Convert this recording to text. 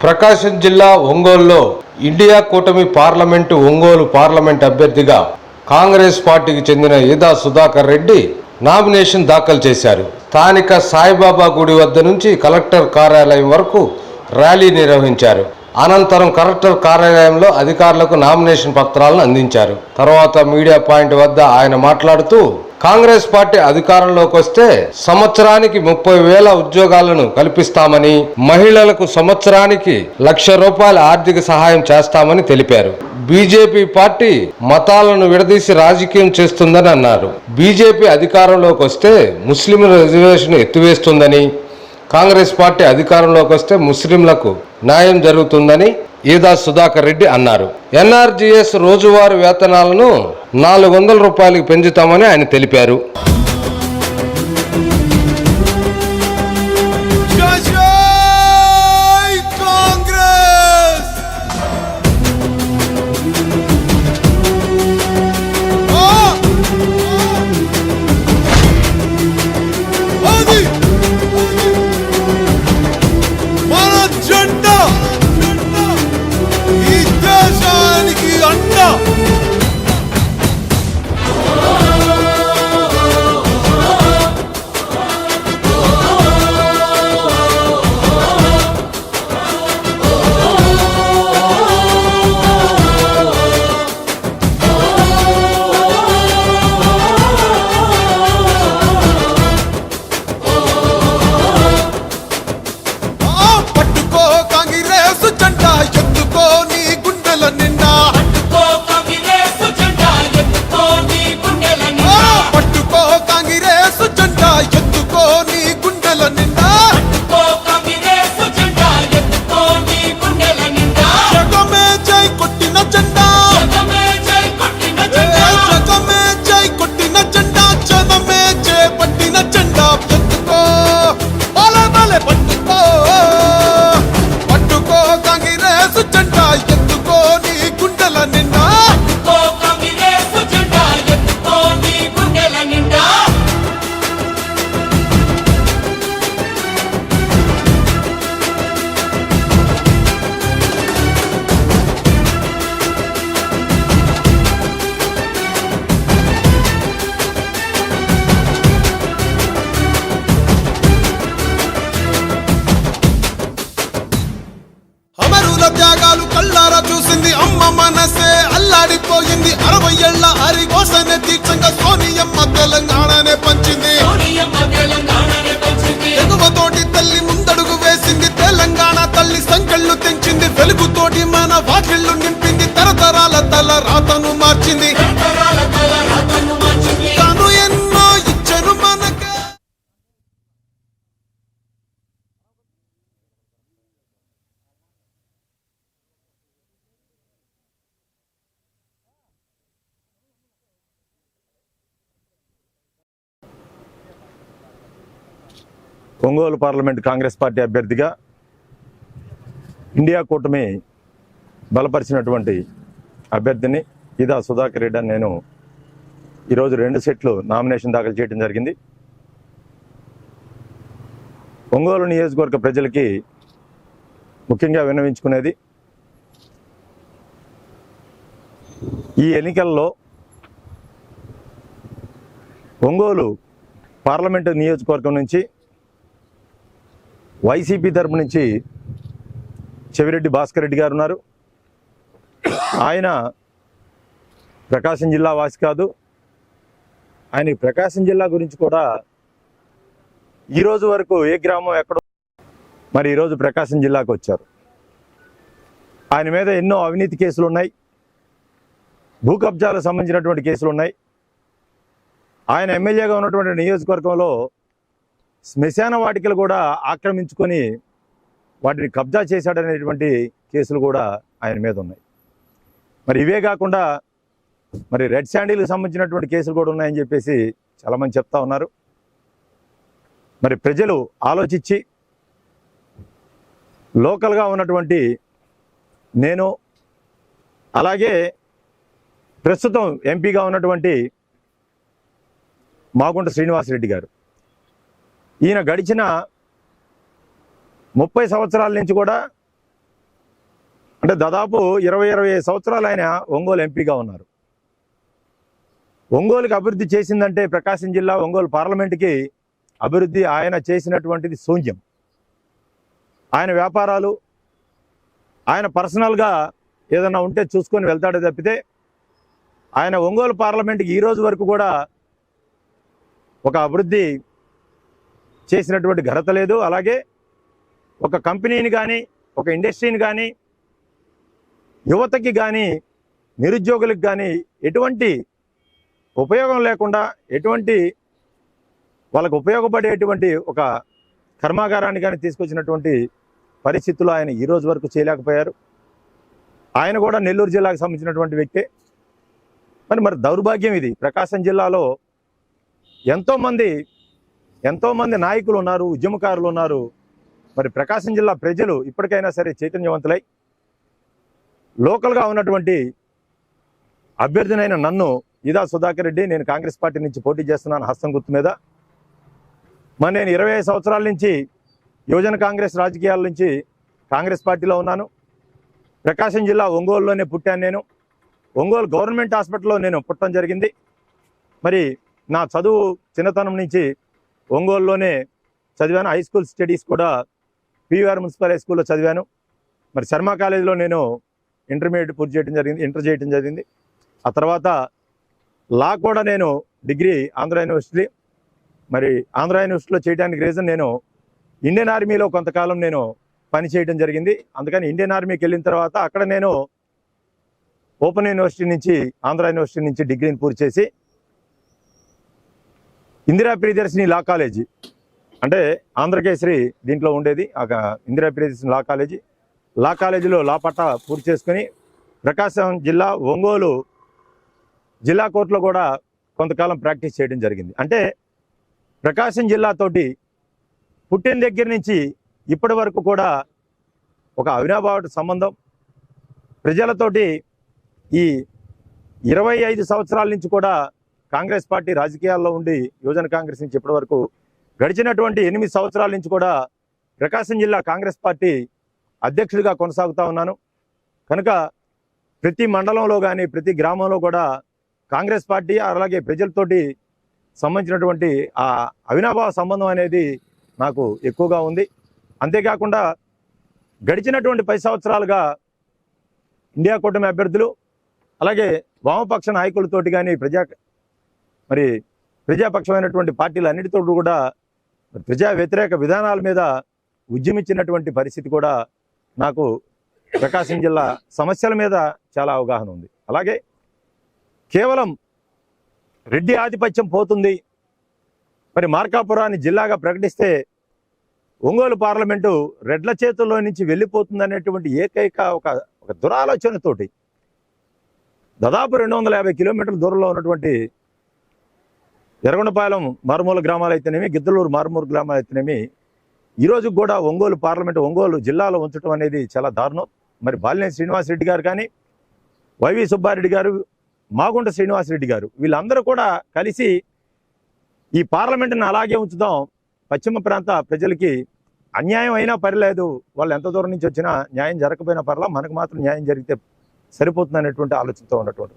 ప్రకాశం జిల్లా ఒంగోలులో ఇండియా కూటమి పార్లమెంటు ఒంగోలు పార్లమెంట్ అభ్యర్థిగా కాంగ్రెస్ పార్టీకి చెందిన ఈదా సుధాకర్ రెడ్డి నామినేషన్ దాఖలు చేశారు. స్థానిక సాయిబాబా గుడి వద్ద నుంచి కలెక్టర్ కార్యాలయం వరకు ర్యాలీ నిర్వహించారు. అనంతరం కలెక్టర్ కార్యాలయంలో అధికారులకు నామినేషన్ పత్రాలను అందించారు. తర్వాత మీడియా పాయింట్ వద్ద ఆయన మాట్లాడుతూ కాంగ్రెస్ పార్టీ అధికారంలోకి వస్తే సంవత్సరానికి 30,000 ఉద్యోగాలను కల్పిస్తామని, మహిళలకు సంవత్సరానికి ₹1,00,000 ఆర్థిక సహాయం చేస్తామని తెలిపారు. బీజేపీ పార్టీ మతాలను విడదీసి రాజకీయం చేస్తుందని అన్నారు. బీజేపీ అధికారంలోకి వస్తే ముస్లింల రిజర్వేషన్ ఎత్తివేస్తుందని, కాంగ్రెస్ పార్టీ అధికారంలోకి వస్తే ముస్లింలకు న్యాయం జరుగుతుందని ఈదా సుధాకర్ రెడ్డి అన్నారు. ఎన్ఆర్జీఎస్ రోజువారీ వేతనాలను ₹400 పెంచుతామని ఆయన తెలిపారు. త్యాగాలు కళ్ళారా చూసింది అమ్మ మనసే అల్లాడిపోయింది. 60 ఏళ్ల హరిఘోషనే దీక్షంగా సోనియమ్మ తెలంగాణనే పంచింది. ఎగువతోటి తల్లి ముందడుగు వేసింది. తెలంగాణ తల్లి సంకెళ్ళు తెంచింది. వెలుగుతోటి మన వాకిళ్ళు నింపింది. తరతరాల తల రాతను మార్చింది. తాను ఎన్నో ఇచ్చను మనకే. ఒంగోలు పార్లమెంట్ కాంగ్రెస్ పార్టీ అభ్యర్థిగా ఇండియా కూటమి బలపరిచినటువంటి అభ్యర్థిని ఈదా సుధాకర్ రెడ్డి అని నేను ఈరోజు 2 సెట్లు నామినేషన్ దాఖలు చేయడం జరిగింది. ఒంగోలు నియోజకవర్గ ప్రజలకి ముఖ్యంగా విన్నవించుకునేది, ఈ ఎన్నికల్లో ఒంగోలు పార్లమెంటు నియోజకవర్గం నుంచి వైసీపీ తరపు నుంచి చెవిరెడ్డి భాస్కర్ రెడ్డి గారు ఉన్నారు. ఆయన ప్రకాశం జిల్లా వాసి కాదు. ఆయన ప్రకాశం జిల్లా గురించి కూడా ఈరోజు వరకు ఏ గ్రామం ఎక్కడో, మరి ఈరోజు ప్రకాశం జిల్లాకు వచ్చారు. ఆయన మీద ఎన్నో అవినీతి కేసులు ఉన్నాయి, భూ కబ్జాలకు సంబంధించినటువంటి కేసులు ఉన్నాయి. ఆయన ఎమ్మెల్యేగా ఉన్నటువంటి నియోజకవర్గంలో శ్మశాన వాటికలు కూడా ఆక్రమించుకొని వాటిని కబ్జా చేశాడనేటువంటి కేసులు కూడా ఆయన మీద ఉన్నాయి. మరి ఇవే కాకుండా మరి రెడ్ శాండీలకు సంబంధించినటువంటి కేసులు కూడా ఉన్నాయని చెప్పేసి చాలామంది చెప్తా ఉన్నారు. మరి ప్రజలు ఆలోచించి లోకల్గా ఉన్నటువంటి నేను, అలాగే ప్రస్తుతం ఎంపీగా ఉన్నటువంటి మాగుంట శ్రీనివాసరెడ్డి గారు, ఈయన గడిచిన 30 సంవత్సరాల నుంచి కూడా అంటే దాదాపు 20-25 సంవత్సరాలు ఆయన ఒంగోలు ఎంపీగా ఉన్నారు. ఒంగోలుకి అభివృద్ధి చేసిందంటే ప్రకాశం జిల్లా ఒంగోలు పార్లమెంటుకి అభివృద్ధి ఆయన చేసినటువంటిది శూన్యం. ఆయన వ్యాపారాలు, ఆయన పర్సనల్గా ఏదన్నా ఉంటే చూసుకొని వెళ్తాడే తప్పితే ఆయన ఒంగోలు పార్లమెంట్కి ఈ రోజు వరకు కూడా ఒక అభివృద్ధి చేసినటువంటి ఘనత లేదు. అలాగే ఒక కంపెనీని కానీ, ఒక ఇండస్ట్రీని కానీ, యువతకి కానీ, నిరుద్యోగులకు కానీ ఎటువంటి ఉపయోగం లేకుండా, ఎటువంటి వాళ్ళకు ఉపయోగపడేటువంటి ఒక కర్మాగారాన్ని కానీ తీసుకొచ్చినటువంటి పరిస్థితులు ఆయన ఈ రోజు వరకు చేయలేకపోయారు. ఆయన కూడా నెల్లూరు జిల్లాకు సంబంధించినటువంటి వ్యక్తే. మరి దౌర్భాగ్యం ఇది. ప్రకాశం జిల్లాలో ఎంతోమంది నాయకులు ఉన్నారు, ఉద్యమకారులు ఉన్నారు. మరి ప్రకాశం జిల్లా ప్రజలు ఇప్పటికైనా సరే చైతన్యవంతులై లోకల్గా ఉన్నటువంటి అభ్యర్థినైన నన్ను ఈదా సుధాకర్ రెడ్డి, నేను కాంగ్రెస్ పార్టీ నుంచి పోటీ చేస్తున్నాను హస్తం గుర్తు మీద. మరి నేను 25 సంవత్సరాల నుంచి యువజన కాంగ్రెస్ రాజకీయాల నుంచి కాంగ్రెస్ పార్టీలో ఉన్నాను. ప్రకాశం జిల్లా ఒంగోలులోనే పుట్టాను. నేను ఒంగోలు గవర్నమెంట్ హాస్పిటల్లో నేను పుట్టడం జరిగింది. మరి నా చదువు చిన్నతనం నుంచి ఒంగోలులోనే చదివాను. హై స్కూల్ స్టడీస్ కూడా పివిఆర్ మున్సిపల్ హై స్కూల్లో చదివాను. మరి శర్మ కాలేజీలో నేను ఇంటర్మీడియట్ పూర్తి చేయడం జరిగింది, ఇంటర్ చేయడం జరిగింది. ఆ తర్వాత లా కూడా నేను డిగ్రీ ఆంధ్ర యూనివర్సిటీ, మరి ఆంధ్ర యూనివర్సిటీలో చేయడానికి రీజన్ నేను ఇండియన్ ఆర్మీలో కొంతకాలం నేను పని చేయడం జరిగింది. అందుకని ఇండియన్ ఆర్మీకి వెళ్ళిన తర్వాత అక్కడ నేను ఓపెన్ యూనివర్సిటీ నుంచి, ఆంధ్ర యూనివర్సిటీ నుంచి డిగ్రీని పూర్తి చేసి ఇందిరా ప్రియదర్శిని లా కాలేజీ, అంటే ఆంధ్రకేసరి దీంట్లో ఉండేది ఇందిరా ప్రియదర్శిని లా కాలేజీలో లా పట్టా పూర్తి చేసుకుని ప్రకాశం జిల్లా ఒంగోలు జిల్లా కోర్టులో కూడా కొంతకాలం ప్రాక్టీస్ చేయడం జరిగింది. అంటే ప్రకాశం జిల్లాతోటి పుట్టిన దగ్గర నుంచి ఇప్పటి వరకు కూడా ఒక అవినాభావ సంబంధం. ప్రజలతోటి ఈ 25 సంవత్సరాల నుంచి కూడా కాంగ్రెస్ పార్టీ రాజకీయాల్లో ఉండి, యువజన కాంగ్రెస్ నుంచి ఇప్పటి వరకు గడిచినటువంటి 8 సంవత్సరాల నుంచి కూడా ప్రకాశం జిల్లా కాంగ్రెస్ పార్టీ అధ్యక్షుడిగా కొనసాగుతూ ఉన్నాను. కనుక ప్రతి మండలంలో కానీ, ప్రతి గ్రామంలో కూడా కాంగ్రెస్ పార్టీ అలాగే ప్రజలతోటి సంబంధించినటువంటి ఆ అవినాభావ సంబంధం అనేది నాకు ఎక్కువగా ఉంది. అంతేకాకుండా గడిచినటువంటి 10 సంవత్సరాలుగా ఇండియా కూటమి అభ్యర్థులు అలాగే వామపక్ష నాయకులతోటి కానీ ప్రజాపక్షమైనటువంటి పార్టీలు అన్నిటితో కూడా ప్రజా వ్యతిరేక విధానాల మీద ఉద్యమించినటువంటి పరిస్థితి కూడా నాకు ప్రకాశం జిల్లా సమస్యల మీద చాలా అవగాహన ఉంది. అలాగే కేవలం రెడ్డి ఆధిపత్యం పోతుంది, మరి మార్కాపురాన్ని జిల్లాగా ప్రకటిస్తే ఒంగోలు పార్లమెంటు రెడ్ల చేతుల్లో నుంచి వెళ్ళిపోతుంది అనేటువంటి ఏకైక ఒక దురాలోచనతోటి దాదాపు 250 కిలోమీటర్ల దూరంలో ఉన్నటువంటి ఎర్రగొండపాలెం మారుమూల గ్రామాలు అయితేనేమి, గిద్దలూరు మారుమూల గ్రామాలు అయితేనేమి ఈరోజు కూడా ఒంగోలు పార్లమెంటు ఒంగోలు జిల్లాలో ఉంచడం అనేది చాలా దారుణం. మరి బాలినేని శ్రీనివాసరెడ్డి గారు కానీ, వైవి సుబ్బారెడ్డి గారు, మాగుంట శ్రీనివాసరెడ్డి గారు వీళ్ళందరూ కూడా కలిసి ఈ పార్లమెంటును అలాగే ఉంచుదాం, పశ్చిమ ప్రాంత ప్రజలకి అన్యాయం అయినా పర్లేదు, వాళ్ళు ఎంత దూరం నుంచి వచ్చినా న్యాయం జరగకపోయినా పర్లా, మనకు మాత్రం న్యాయం జరిగితే సరిపోతుంది అనేటువంటి ఆలోచనతో ఉన్నటువంటి